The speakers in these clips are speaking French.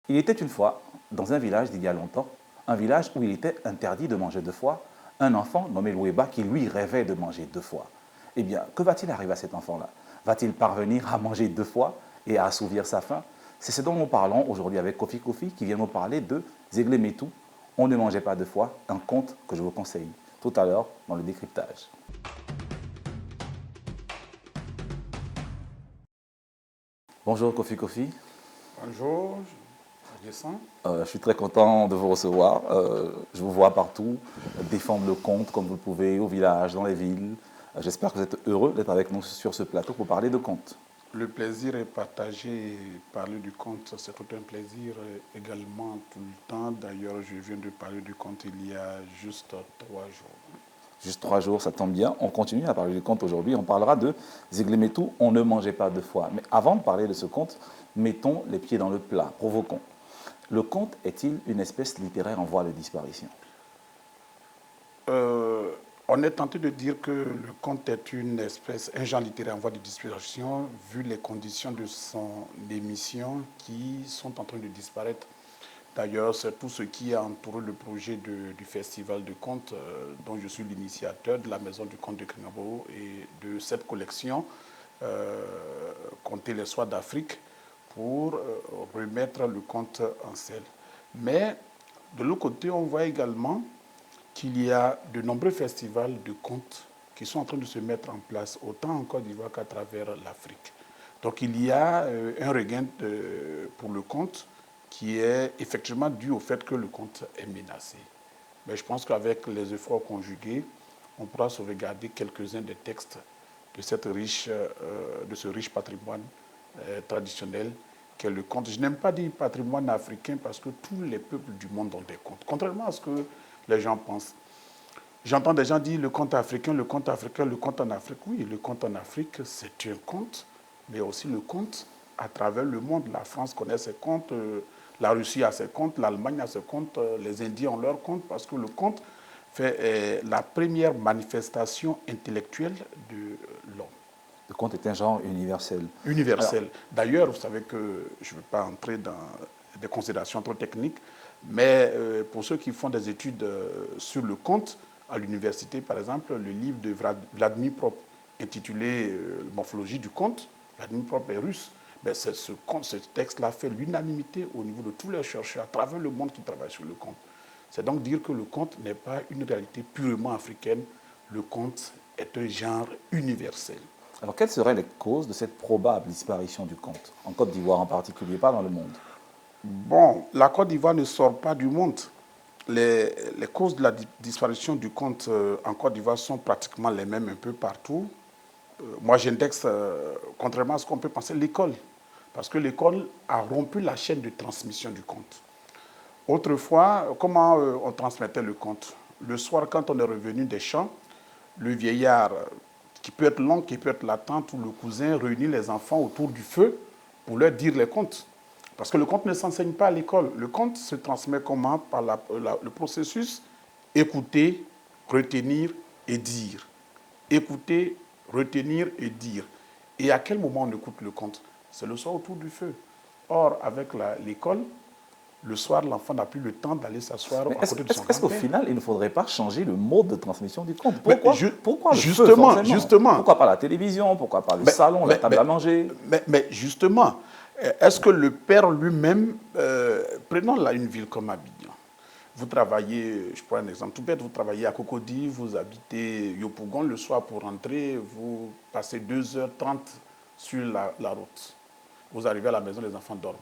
Il était une fois, dans un village d'il y a longtemps, un village où il était interdit de manger deux fois, un enfant nommé Louéba qui lui rêvait de manger deux fois. Eh bien, que va-t-il arriver à cet enfant-là? Va-t-il parvenir à manger deux fois et à assouvir sa faim? C'est ce dont nous parlons aujourd'hui avec Kofi Kofi qui vient nous parler de Zéglé Métou, On ne mangeait pas deux fois, un conte que je vous conseille tout à l'heure dans le décryptage. Bonjour Kofi Kofi. Bonjour, je descends. Je suis très content de vous recevoir. Je vous vois partout défendre le conte comme vous le pouvez, au village, dans les villes. J'espère que vous êtes heureux d'être avec nous sur ce plateau pour parler de conte. Le plaisir est partagé. Parler du conte, c'est tout un plaisir également tout le temps. D'ailleurs, je viens de parler du conte il y a juste 3 jours. Juste 3 jours, ça tombe bien. On continue à parler du conte aujourd'hui. On parlera de Zéglémétou, On ne mangeait pas deux fois. Mais avant de parler de ce conte, mettons les pieds dans le plat, provoquons. Le conte est-il une espèce littéraire en voie de disparition? Euh, on est tenté de dire que le conte est une espèce, un genre littéraire en voie de disparition, vu les conditions de son émission qui sont en train de disparaître. D'ailleurs, c'est tout ce qui a entouré le projet du Festival de contes, dont je suis l'initiateur de la Maison du conte de Kringabo et de cette collection, Compter les soirs d'Afrique, pour remettre le conte en selle. Mais de l'autre côté, on voit également qu'il y a de nombreux festivals de contes qui sont en train de se mettre en place, autant en Côte d'Ivoire qu'à travers l'Afrique. Donc il y a un regain pour le conte qui est effectivement dû au fait que le conte est menacé. Mais je pense qu'avec les efforts conjugués, on pourra sauvegarder quelques-uns des textes de, de ce riche patrimoine traditionnel qu'est le conte. Je n'aime pas dire patrimoine africain parce que tous les peuples du monde ont des contes, contrairement à ce que les gens pensent. J'entends des gens dire le conte africain, le conte africain, le conte en Afrique. Oui, le conte en Afrique, c'est un conte, mais aussi le conte à travers le monde. La France connaît ses contes, la Russie a ses contes, l'Allemagne a ses contes, les Indiens ont leurs contes, parce que le conte fait la première manifestation intellectuelle de l'homme. Le conte est un genre universel. Alors, Universel. D'ailleurs, vous savez que je ne veux pas entrer dans des considérations trop techniques, mais pour ceux qui font des études sur le conte, à l'université, par exemple, le livre de Vladimir Prop, intitulé Morphologie du conte, Vladimir Prop est russe, mais ce texte-là fait l'unanimité au niveau de tous les chercheurs à travers le monde qui travaillent sur le conte. C'est donc dire que le conte n'est pas une réalité purement africaine, le conte est un genre universel. alors, quelles seraient les causes de cette probable disparition du conte, en Côte d'Ivoire en particulier, pas dans le monde? Bon, la Côte d'Ivoire ne sort pas du monde. Les causes de la disparition du conte en Côte d'Ivoire sont pratiquement les mêmes un peu partout. Moi, j'indexe, contrairement à ce qu'on peut penser, l'école. Parce que l'école a rompu la chaîne de transmission du conte. Autrefois, comment on transmettait le conte? Le soir, quand on est revenu des champs, le vieillard, qui peut être l'oncle, qui peut être la tante ou le cousin, réunit les enfants autour du feu pour leur dire les contes. Parce que le conte ne s'enseigne pas à l'école. Le conte se transmet comment? Par le processus écouter, retenir et dire. Écouter, retenir et dire. Et à quel moment on écoute le conte? C'est le soir autour du feu. Or, avec l'école, le soir, l'enfant n'a plus le temps d'aller s'asseoir Mais à côté de son est-ce qu'au grand-père. final, il ne faudrait pas changer le mode de transmission du conte? Mais Pourquoi le feu, justement, forcément? justement, Pourquoi pas la télévision? Pourquoi pas le mais, salon, la mais, table mais, à manger? mais justement, est-ce que le père lui-même, prenons là une ville comme Abidjan, vous travaillez, je prends un exemple tout bête, vous travaillez à Cocody, vous habitez Yopougon, le soir pour rentrer, vous passez 2h30 sur la route. Vous arrivez à la maison, les enfants dorment.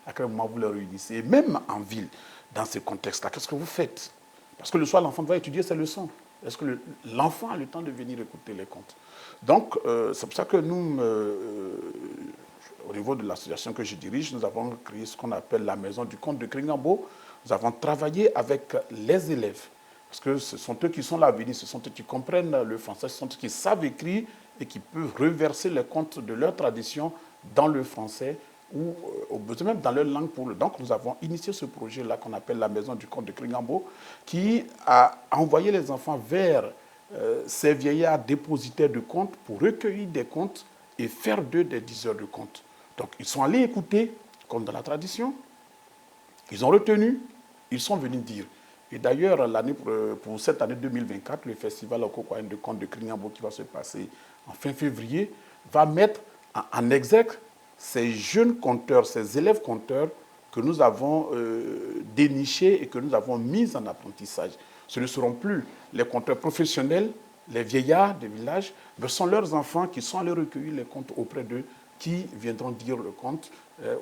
À quel moment vous les réunissez? Et même en ville, dans ce contexte-là, qu'est-ce que vous faites? Parce que le soir, l'enfant va étudier ses leçons. Est-ce que l'enfant a le temps de venir écouter les contes? Donc, c'est pour ça que nous, au niveau de l'association que je dirige, nous avons créé ce qu'on appelle la maison du conte de Kringambo. Nous avons travaillé avec les élèves, parce que ce sont eux qui sont l'avenir, ce sont eux qui comprennent le français, ce sont eux qui savent écrire et qui peuvent reverser les contes de leur tradition dans le français ou au besoin même dans leur langue pour le. Donc nous avons initié ce projet-là qu'on appelle la maison du conte de Kringambo, qui a envoyé les enfants vers ces vieillards dépositaires de contes pour recueillir des contes et faire d'eux des diseurs de contes. Donc ils sont allés écouter, comme dans la tradition, Ils ont retenu, ils sont venus dire. Et d'ailleurs, pour cette année 2024, le festival Okokoyen de contes de Krignambo qui va se passer en fin février va mettre en exergue ces jeunes conteurs, ces élèves conteurs que nous avons dénichés et que nous avons mis en apprentissage. Ce ne seront plus les conteurs professionnels, les vieillards des villages, mais ce sont leurs enfants qui sont allés recueillir les contes auprès d'eux, qui viendront dire le conte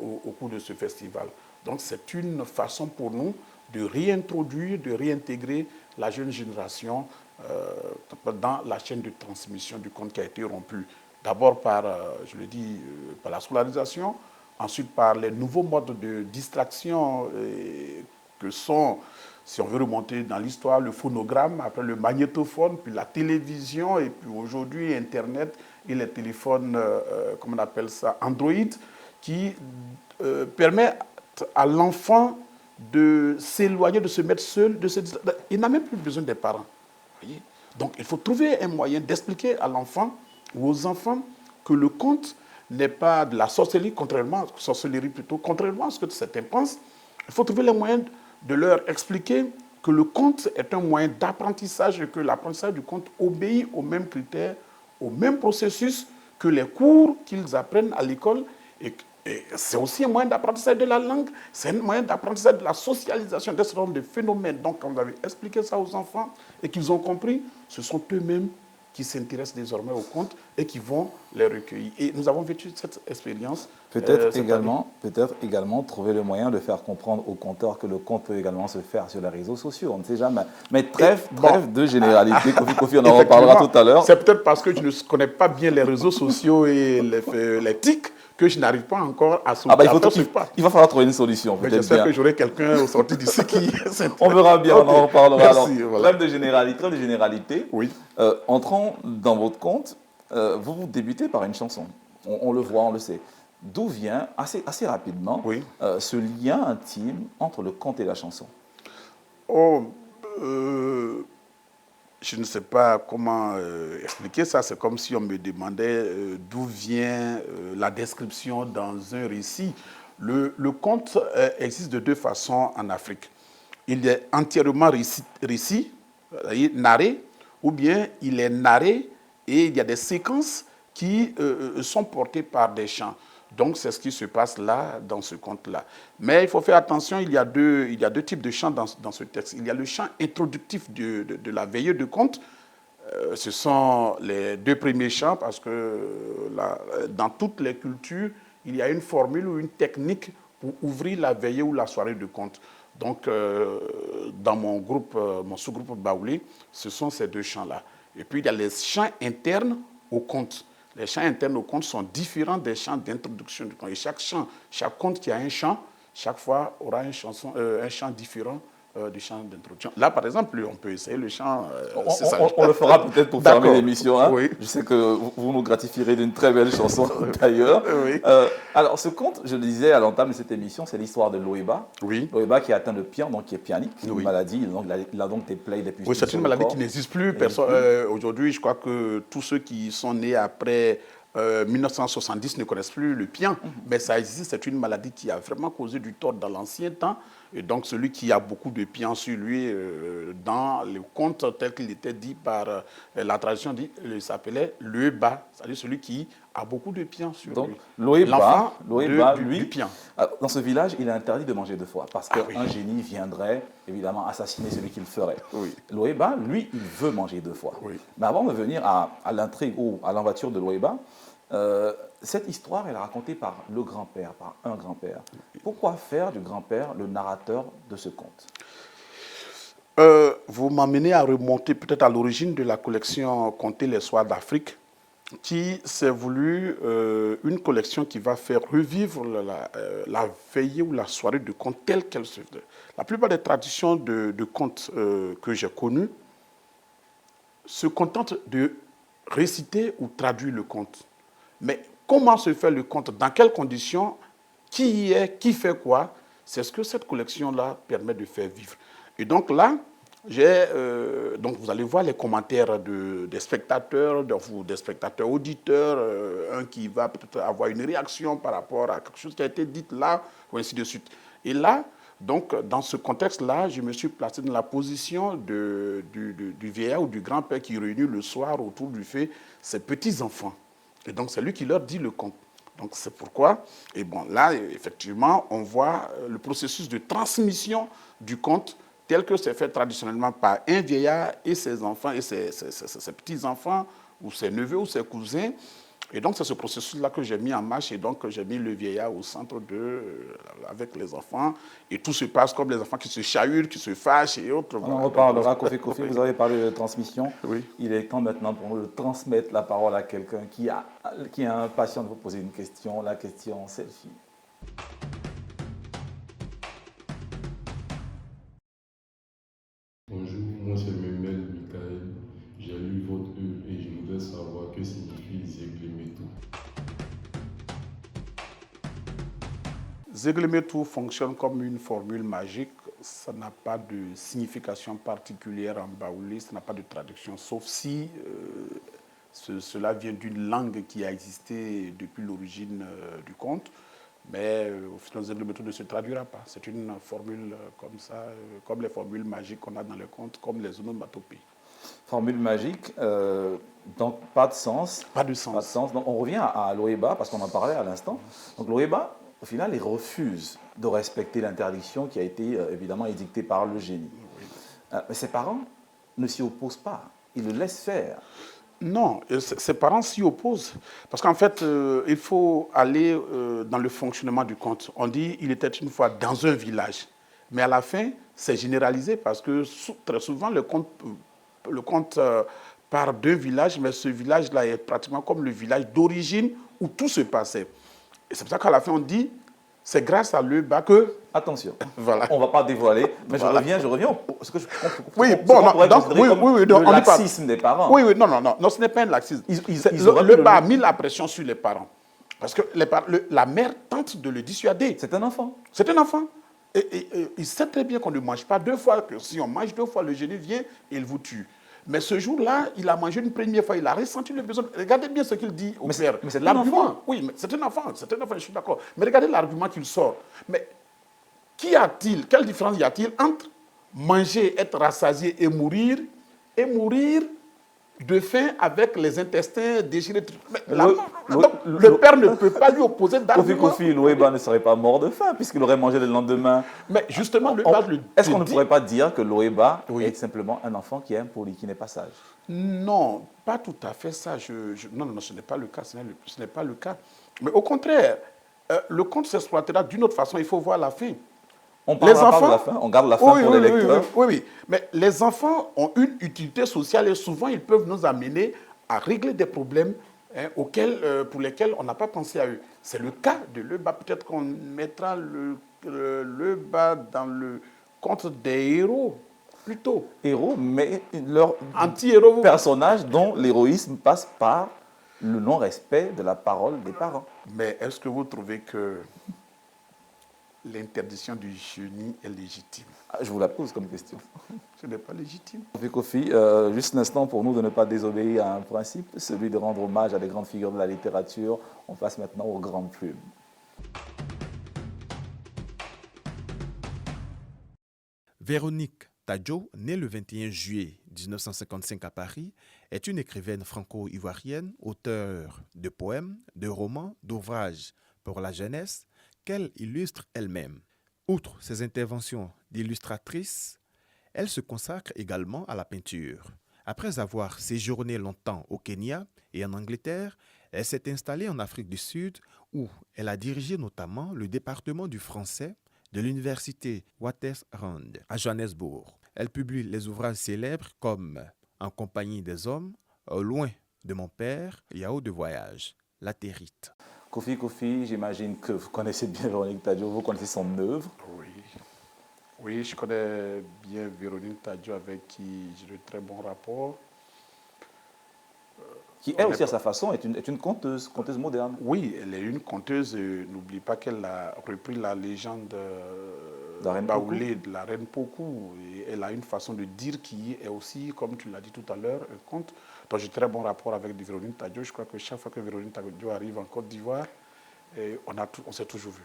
au cours de ce festival. Donc c'est une façon pour nous de réintroduire, de réintégrer la jeune génération dans la chaîne de transmission du conte qui a été rompue. D'abord par, je le dis, par la scolarisation, ensuite par les nouveaux modes de distraction que sont, si on veut remonter dans l'histoire, le phonogramme, après le magnétophone, puis la télévision, et puis aujourd'hui Internet et les téléphones, comment on appelle ça, Android, qui permettent à l'enfant de s'éloigner, de se mettre seul, il n'a même plus besoin des parents. Voyez. Donc il faut trouver un moyen d'expliquer à l'enfant ou aux enfants que le conte n'est pas de la sorcellerie, contrairement à ce que certains pensent. Il faut trouver les moyens de leur expliquer que le conte est un moyen d'apprentissage et que l'apprentissage du conte obéit aux mêmes critères, au même processus que les cours qu'ils apprennent à l'école. Et c'est aussi un moyen d'apprentissage de la langue, c'est un moyen d'apprentissage de la socialisation d'un certain nombre de phénomènes. Donc, quand vous avez expliqué ça aux enfants et qu'ils ont compris, ce sont eux-mêmes qui s'intéressent désormais aux contes et qui vont les recueillir. Et nous avons vécu cette expérience. Peut-être également trouver le moyen de faire comprendre aux conteurs que le conte peut également se faire sur les réseaux sociaux. On ne sait jamais. Mais trêve de généralité. Kofi, on en reparlera tout à l'heure. C'est peut-être parce que je ne connais pas bien les réseaux sociaux et les TIC que je n'arrive pas encore à sauter. Il va falloir trouver une solution. J'espère que j'aurai quelqu'un au sorti d'ici qui... On verra bien, okay. On en reparlera. Merci, alors. Voilà. Trêve de généralité. Oui. Entrons dans votre conte. Vous débutez par une chanson. On le voit, on le sait. D'où vient, assez rapidement, oui. Ce lien intime entre le conte et la chanson? Je ne sais pas comment expliquer ça. C'est comme si on me demandait d'où vient la description dans un récit. Le conte existe de deux façons en Afrique. Il est entièrement récit, narré, ou bien il est narré et il y a des séquences qui sont portées par des chants. Donc, c'est ce qui se passe là, dans ce conte-là. Mais il faut faire attention, il y a deux types de chants dans ce texte. Il y a le chant introductif de la veillée de conte. Ce sont les deux premiers chants parce que dans toutes les cultures, il y a une formule ou une technique pour ouvrir la veillée ou la soirée de conte. Donc, dans mon sous-groupe Baoulé, ce sont ces deux chants-là. Et puis, il y a les chants internes au conte. Les chants internes au conte sont différents des chants d'introduction du conte. Et chaque conte qui a un chant, chaque fois aura un chant différent du chant d'introduction. Là, par exemple, on peut essayer le chant. On le fera peut-être pour fermer l'émission. Hein. Oui. Je sais que vous nous gratifierez d'une très belle chanson d'ailleurs. Oui. Alors, ce conte, je le disais à l'entame de cette émission, c'est l'histoire de Loéba. Oui. Loéba qui est atteint de Pian, donc qui est pianique, oui. Une maladie. Donc, il a donc des plaies, des pustules. Oui, c'est une maladie qui n'existe plus. Aujourd'hui, je crois que tous ceux qui sont nés après 1970 ne connaissent plus le pian, mais ça existe, c'est une maladie qui a vraiment causé du tort dans l'ancien temps. Et donc, celui qui a beaucoup de pian sur lui, dans le conte tel qu'il était dit par la tradition, il s'appelait Loéba, c'est-à-dire celui qui a beaucoup de pian sur donc, lui. Loéba, du pian. Dans ce village, il est interdit de manger 2 fois parce qu'un oui. génie viendrait évidemment assassiner celui qui le ferait. Oui. Loéba, lui, il veut manger 2 fois. Oui. Mais avant de venir à l'intrigue ou à l'aventure de Loéba, cette histoire est racontée par le grand-père, par un grand-père. Pourquoi faire du grand-père le narrateur de ce conte? Vous m'amenez à remonter peut-être à l'origine de la collection Conter les soirs d'Afrique, qui s'est voulu une collection qui va faire revivre la veillée ou la soirée de conte telle qu'elle se faisait. La plupart des traditions de contes que j'ai connues se contentent de réciter ou traduire le conte. Mais comment se fait le conte? Dans quelles conditions? Qui y est? Qui fait quoi? C'est ce que cette collection-là permet de faire vivre. Et donc là, donc vous allez voir les commentaires des spectateurs, des spectateurs auditeurs, un qui va peut-être avoir une réaction par rapport à quelque chose qui a été dit là, ou ainsi de suite. Et là, Donc, dans ce contexte-là, je me suis placé dans la position du vieillard ou du grand-père qui réunit le soir autour du feu ses petits-enfants. Et donc, c'est lui qui leur dit le conte. Donc, c'est pourquoi, et bon, là, effectivement, on voit le processus de transmission du conte tel que c'est fait traditionnellement par un vieillard et ses enfants et ses petits-enfants ou ses neveux ou ses cousins. Et donc, c'est ce processus-là que j'ai mis en marche et donc j'ai mis le vieillard au centre avec les enfants. Et tout se passe comme les enfants qui se chahutent, qui se fâchent et autres. On en Voilà. reparlera, Kofi Kofi, vous avez parlé de transmission. Oui. Il est temps maintenant pour nous de transmettre la parole à quelqu'un qui est impatient de vous poser une question, la question celle-ci. Bonjour, moi c'est Memel Michael. J'ai lu votre œuvre et je voudrais savoir que signifie Zeglemetou. Zeglemetou fonctionne comme une formule magique. Ça n'a pas de signification particulière en baoulé, ça n'a pas de traduction, sauf si cela vient d'une langue qui a existé depuis l'origine du conte. Mais au final, Zeglemetou ne se traduira pas. C'est une formule comme ça, comme les formules magiques qu'on a dans les contes, comme les onomatopées. Formule magique, donc pas de sens. Pas de sens. Pas de sens. Donc on revient à l'OEBA, parce qu'on en parlait à l'instant. Donc l'OEBA, au final, il refuse de respecter l'interdiction qui a été évidemment édictée par le génie. Mais ses parents ne s'y opposent pas. Ils le laissent faire. Non, ses parents s'y opposent. Parce qu'en fait, il faut aller dans le fonctionnement du conte. On dit il était une fois dans un village. Mais à la fin, c'est généralisé parce que très souvent, le conte part d'un village, mais ce village-là est pratiquement comme le village d'origine où tout se passait. Et c'est pour ça qu'à la fin, on dit c'est grâce à l'EBA que... Attention, Voilà. on ne va pas dévoiler, mais Voilà. je reviens au ce que Oui, bon, pourrait donc, considérer comme oui, le on y parle. laxisme des parents. Oui, non, ce n'est pas un laxisme. Ils Le bas a mis la pression sur les parents. Parce que la mère tente de le dissuader. C'est un enfant. C'est un enfant. Et il sait très bien qu'on ne mange pas deux fois, que si on mange deux fois, le génie vient et il vous tue. Mais ce jour-là, il a mangé une première fois, il a ressenti le besoin. Regardez bien ce qu'il dit au père. Mais c'est un enfant. Oui, mais c'est un enfant, je suis d'accord. Mais regardez l'argument qu'il sort. Mais quelle différence y a-t-il entre manger, être rassasié et mourir de faim avec les intestins déchirés? Le père ne peut pas lui opposer d'argument. Kofi, l'OEBA ne serait pas mort de faim puisqu'il aurait mangé le lendemain. Mais justement, est-ce qu'on ne pourrait pas dire que l'OEBA Oui. est simplement un enfant qui est impoli, qui n'est pas sage? Non, pas tout à fait ça. Non, ce n'est pas le cas. Ce n'est pas le cas. Mais au contraire, le conte s'exploitera d'une autre façon. Il faut voir la fin. On parlera pas de la fin, on garde la fin pour les lecteurs. Oui. Mais les enfants ont une utilité sociale et souvent ils peuvent nous amener à régler des problèmes pour lesquels on n'a pas pensé à eux. C'est le cas de l'EBA. Peut-être qu'on mettra l'EBA dans le conte des héros, plutôt. Héros, mais leur Anti-héros. personnage dont l'héroïsme passe par le non-respect de la parole des parents. Mais est-ce que vous trouvez que l'interdiction du génie est légitime? Je vous la pose comme question. Ce n'est pas légitime. Kofi, juste un instant pour nous de ne pas désobéir à un principe, celui de rendre hommage à des grandes figures de la littérature. On passe maintenant aux grandes plumes. Véronique Tadjo, née le 21 juillet 1955 à Paris, est une écrivaine franco-ivoirienne, auteure de poèmes, de romans, d'ouvrages pour la jeunesse qu'elle illustre elle-même. Outre ses interventions d'illustratrice, elle se consacre également à la peinture. Après avoir séjourné longtemps au Kenya et en Angleterre, elle s'est installée en Afrique du Sud où elle a dirigé notamment le département du français de l'université Witwatersrand à Johannesburg. Elle publie les ouvrages célèbres comme En compagnie des hommes, Loin de mon père, Yao de voyage, Latérite. Kofi, j'imagine que vous connaissez bien Véronique Tadjo, vous connaissez son œuvre. Oui, je connais bien Véronique Tadjo avec qui j'ai de très bons rapports. Qui, elle aussi, à sa façon, est une conteuse moderne. Oui, elle est une conteuse. N'oublie pas qu'elle a repris la légende baoulée de la reine Pokou. Et elle a une façon de dire qui est aussi, comme tu l'as dit tout à l'heure, un conte. Donc j'ai très bon rapport avec Véronique Tadjo. Je crois que chaque fois que Véronique Tadjo arrive en Côte d'Ivoire, on s'est toujours vu.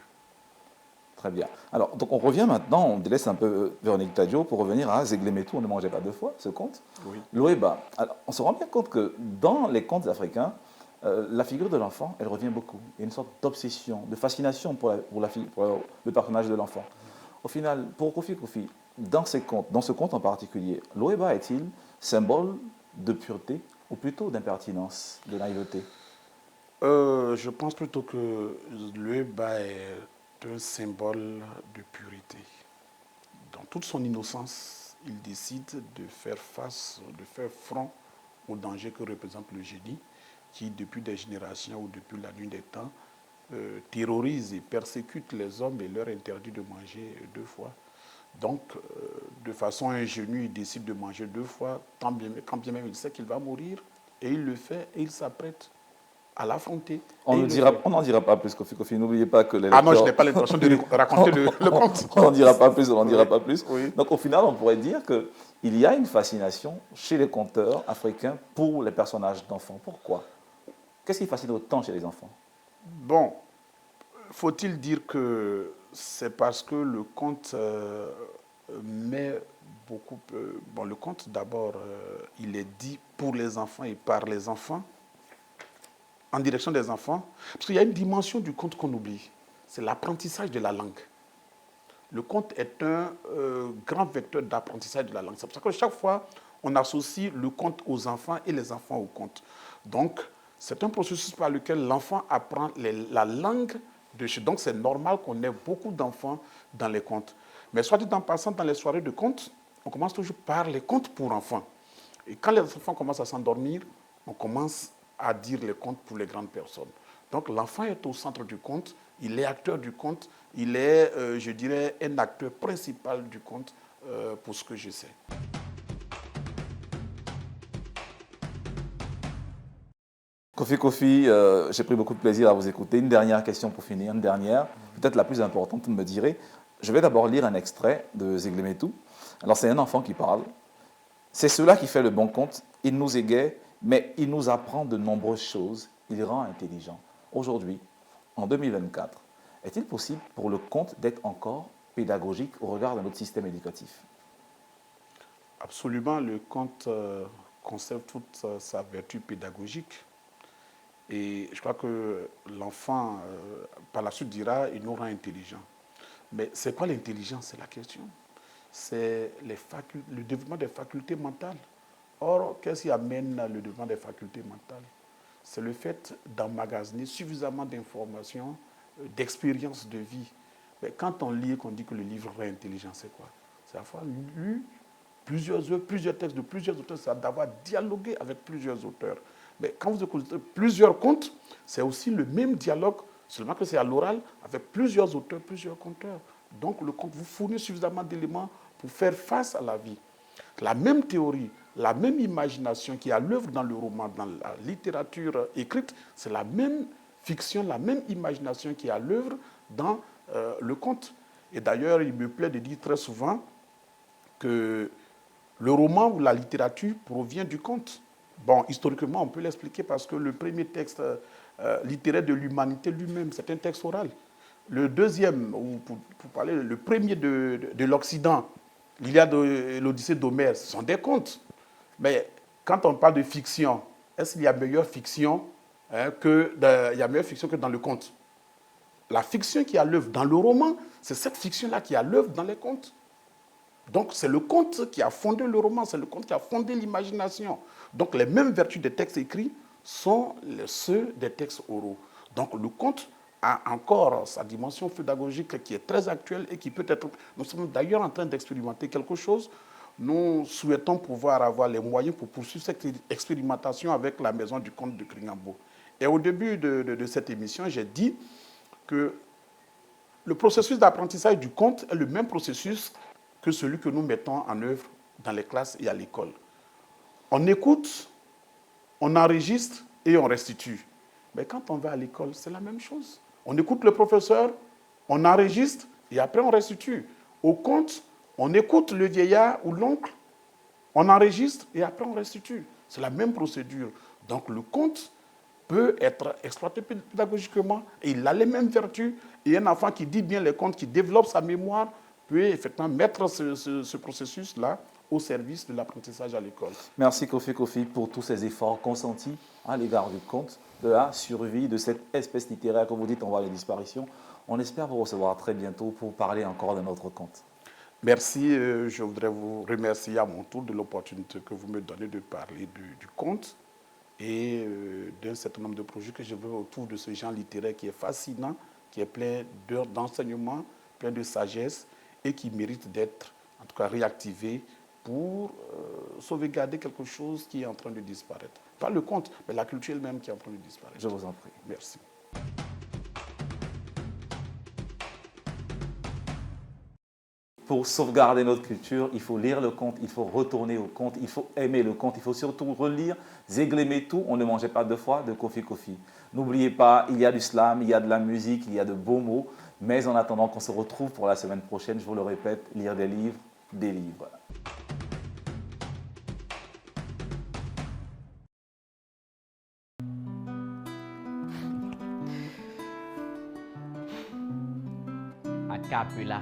Très bien. Alors, donc on revient maintenant, on délaisse un peu Véronique Tadjo pour revenir à Zeglemetou, on ne mangeait pas deux fois, ce conte. Oui. Loéba. Alors, on se rend bien compte que dans les contes africains, la figure de l'enfant, elle revient beaucoup. Il y a une sorte d'obsession, de fascination pour le personnage de l'enfant. Au final, pour Kofi Kofi, dans ces contes, dans ce conte en particulier, Loéba est-il symbole de pureté ou plutôt d'impertinence, de naïveté? Je pense plutôt que le bas est un symbole de pureté. Dans toute son innocence, il décide de faire face, de faire front au danger que représente le génie, qui depuis des générations ou depuis la nuit des temps terrorise et persécute les hommes et leur interdit de manger deux fois. Donc, de façon ingénue, il décide de manger deux fois, quand bien même il sait qu'il va mourir, et il le fait et il s'apprête à l'affronter. On n'en dira pas plus, Kofi Kofi. N'oubliez pas que les Ah non, je lecteurs- n'ai pas l'intention de raconter le conte. On n'en dira pas plus, on n'en dira Oui, pas plus. oui. Donc au final, on pourrait dire qu'il y a une fascination chez les conteurs africains pour les personnages d'enfants. Pourquoi? Qu'est-ce qui fascine autant chez les enfants? Bon, faut-il dire que c'est parce que le conte met beaucoup... bon, le conte, d'abord, il est dit pour les enfants et par les enfants, en direction des enfants, parce qu'il y a une dimension du conte qu'on oublie, c'est l'apprentissage de la langue. Le conte est un grand vecteur d'apprentissage de la langue. C'est pour ça que chaque fois, on associe le conte aux enfants et les enfants au conte. Donc, c'est un processus par lequel l'enfant apprend la langue de chez. Donc, c'est normal qu'on ait beaucoup d'enfants dans les contes. Mais soit dit en passant, dans les soirées de contes, on commence toujours par les contes pour enfants. Et quand les enfants commencent à s'endormir, on commence à dire les contes pour les grandes personnes. Donc, l'enfant est au centre du conte, il est acteur du conte, il est, je dirais, un acteur principal du conte pour ce que je sais. Kofi Kofi, j'ai pris beaucoup de plaisir à vous écouter. Une dernière question pour finir, une dernière, peut-être la plus importante, vous me direz. Je vais d'abord lire un extrait de Zeglemetou. Alors, c'est un enfant qui parle. C'est cela qui fait le bon conte. Il nous égaie, mais il nous apprend de nombreuses choses. Il rend intelligent. Aujourd'hui, en 2024, est-il possible pour le conte d'être encore pédagogique au regard de notre système éducatif? Absolument, le conte conserve toute sa vertu pédagogique. Et je crois que l'enfant, par la suite, dira, il nous rend intelligents. Mais c'est quoi l'intelligence? C'est la question. C'est le développement des facultés mentales. Or, qu'est-ce qui amène le développement des facultés mentales? C'est le fait d'emmagasiner suffisamment d'informations, d'expériences de vie. Mais quand on lit, qu'on dit que le livre rend intelligent, c'est quoi? C'est avoir lu plusieurs œuvres, plusieurs textes de plusieurs auteurs, c'est d'avoir dialogué avec plusieurs auteurs. Mais quand vous écoutez plusieurs contes, c'est aussi le même dialogue, seulement que c'est à l'oral, avec plusieurs auteurs, plusieurs conteurs. Donc le conte vous fournit suffisamment d'éléments pour faire face à la vie. La même théorie, la même imagination qui est à l'œuvre dans le roman, dans la littérature écrite, c'est la même fiction, la même imagination qui est à l'œuvre dans le conte. Et d'ailleurs, il me plaît de dire très souvent que le roman ou la littérature provient du conte. Bon, historiquement, on peut l'expliquer parce que le premier texte littéraire de l'humanité lui-même, c'est un texte oral. Le deuxième, ou pour parler, le premier de l'Occident, l'Iliade et l'Odyssée d'Homère, ce sont des contes. Mais quand on parle de fiction, est-ce qu'il y a meilleure fiction il y a meilleure fiction que dans le conte? La fiction qui a l'œuvre dans le roman, c'est cette fiction-là qui a l'œuvre dans les contes. Donc c'est le conte qui a fondé le roman, c'est le conte qui a fondé l'imagination. Donc les mêmes vertus des textes écrits sont ceux des textes oraux. Donc le conte a encore sa dimension pédagogique qui est très actuelle et qui peut être... Nous sommes d'ailleurs en train d'expérimenter quelque chose. Nous souhaitons pouvoir avoir les moyens pour poursuivre cette expérimentation avec la maison du conte de Kringambo. Et au début de cette émission, j'ai dit que le processus d'apprentissage du conte est le même processus que celui que nous mettons en œuvre dans les classes et à l'école. On écoute, on enregistre et on restitue. Mais quand on va à l'école, c'est la même chose. On écoute le professeur, on enregistre et après on restitue. Au conte, on écoute le vieillard ou l'oncle, on enregistre et après on restitue. C'est la même procédure. Donc le conte peut être exploité pédagogiquement et il a les mêmes vertus. Et un enfant qui dit bien les contes, qui développe sa mémoire, peut effectivement mettre ce processus-là au service de l'apprentissage à l'école. Merci Kofi pour tous ces efforts consentis à l'égard du conte, de la survie de cette espèce littéraire que vous dites en voie de disparition. On espère vous recevoir très bientôt pour parler encore de notre conte. Merci, je voudrais vous remercier à mon tour de l'opportunité que vous me donnez de parler du conte et d'un certain nombre de projets que je veux autour de ce genre littéraire qui est fascinant, qui est plein d'enseignements, plein de sagesse et qui mérite d'être en tout cas réactivé pour sauvegarder quelque chose qui est en train de disparaître. Pas le conte, mais la culture elle-même qui est en train de disparaître. Je vous en prie. Merci. Pour sauvegarder notre culture, il faut lire le conte, il faut retourner au conte, il faut aimer le conte, il faut surtout relire Zéglémé tout, on ne mangeait pas deux fois de Kofi. N'oubliez pas, il y a du slam, il y a de la musique, il y a de beaux mots, mais en attendant qu'on se retrouve pour la semaine prochaine, je vous le répète, lire des livres, des livres. A cappella.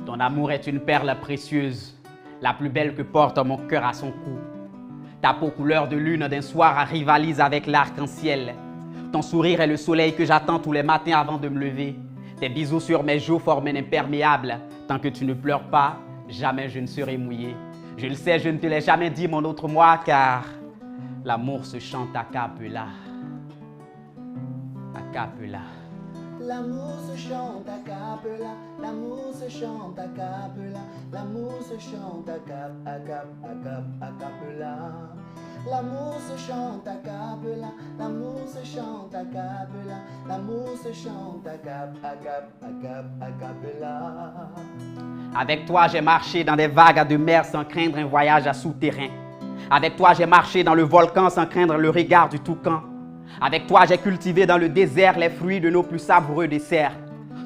Ton amour est une perle précieuse, la plus belle que porte mon cœur à son cou. Ta peau couleur de lune d'un soir rivalise avec l'arc-en-ciel. Ton sourire est le soleil que j'attends tous les matins avant de me lever. Tes bisous sur mes joues forment un imperméable. Tant que tu ne pleures pas, jamais je ne serai mouillé. Je le sais, je ne te l'ai jamais dit mon autre moi, car l'amour se chante a cappella. A cappella. L'amour se chante a cappella, l'amour se chante a cappella, l'amour se chante a cappella. L'amour se chante a cappella, l'amour se chante a cappella, l'amour se chante a cappella. Avec toi, j'ai marché dans des vagues de mer sans craindre un voyage à souterrain. Avec toi, j'ai marché dans le volcan sans craindre le regard du toucan. Avec toi, j'ai cultivé dans le désert les fruits de nos plus savoureux desserts.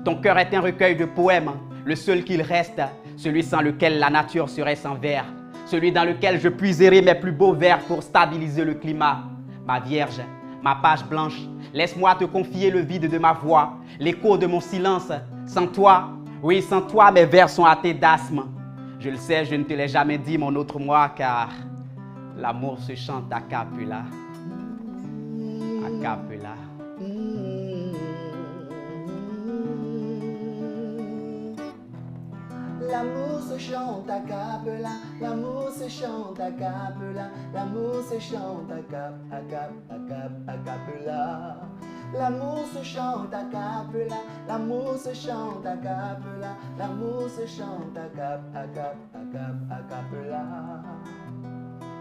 Ton cœur est un recueil de poèmes, le seul qu'il reste, celui sans lequel la nature serait sans vers, celui dans lequel je puiserai mes plus beaux vers pour stabiliser le climat. Ma Vierge, ma page blanche, laisse-moi te confier le vide de ma voix, l'écho de mon silence. Sans toi, oui, sans toi, mes vers sont hâtés d'asthme. Je le sais, je ne te l'ai jamais dit, mon autre moi, car l'amour se chante a cappella. A cappella. L'amour se chante a cappella, l'amour se chante a cappella, l'amour se chante a cappella. L'amour se chante a cappella, l'amour se chante a cappella, l'amour se chante a cappella.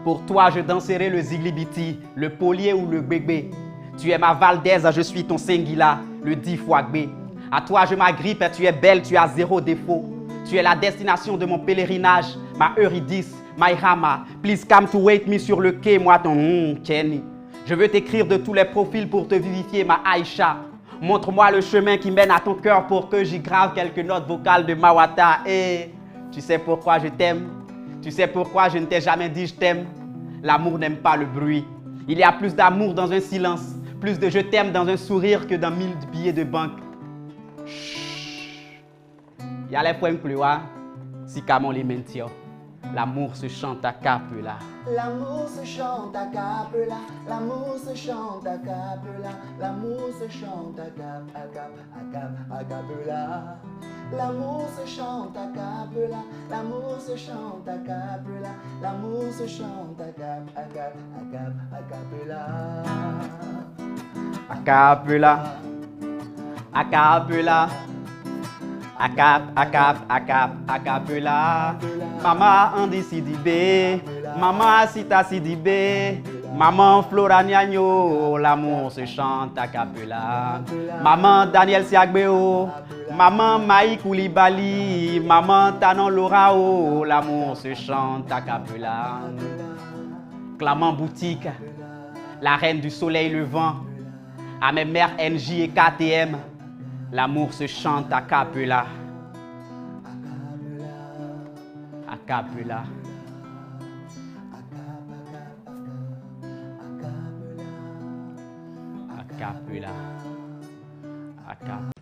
Pour toi, je danserai le ziglibiti, le polier ou le bébé. Tu es ma Valdaise, je suis ton Singila, le 10 fois B. À toi, je m'agrippe, tu es belle, tu as zéro défaut. Tu es la destination de mon pèlerinage, ma Eurydice, my Rama. Please come to wait me sur le quai, moi ton Kenny. Je veux t'écrire de tous les profils pour te vivifier, ma Aïcha. Montre-moi le chemin qui mène à ton cœur pour que j'y grave quelques notes vocales de Mawata. Et tu sais pourquoi je t'aime? Tu sais pourquoi je ne t'ai jamais dit je t'aime? L'amour n'aime pas le bruit. Il y a plus d'amour dans un silence, plus de je t'aime dans un sourire que dans 1000 billets de banque. Il y a les points plus loin, si Camon les mentir. L'amour se chante à cappella. L'amour se chante à cappella, l'amour se chante à cappella, l'amour se chante à cappella. L'amour se chante à cappella, l'amour se chante à cappella, l'amour se chante à cappella. A cappella, a cappella. A cappella. Maman Andy Sidibé, maman Sita Sidibé, maman Flora Niagno, l'amour se chante a cappella. Maman Daniel Siagbeo, maman Maï Koulibaly, maman Tanon Lorao, l'amour se chante a cappella. Clamant Boutique, la reine du soleil levant, à mes mères NJ et KTM, l'amour se chante a cappella. A cappella. capella. A capella.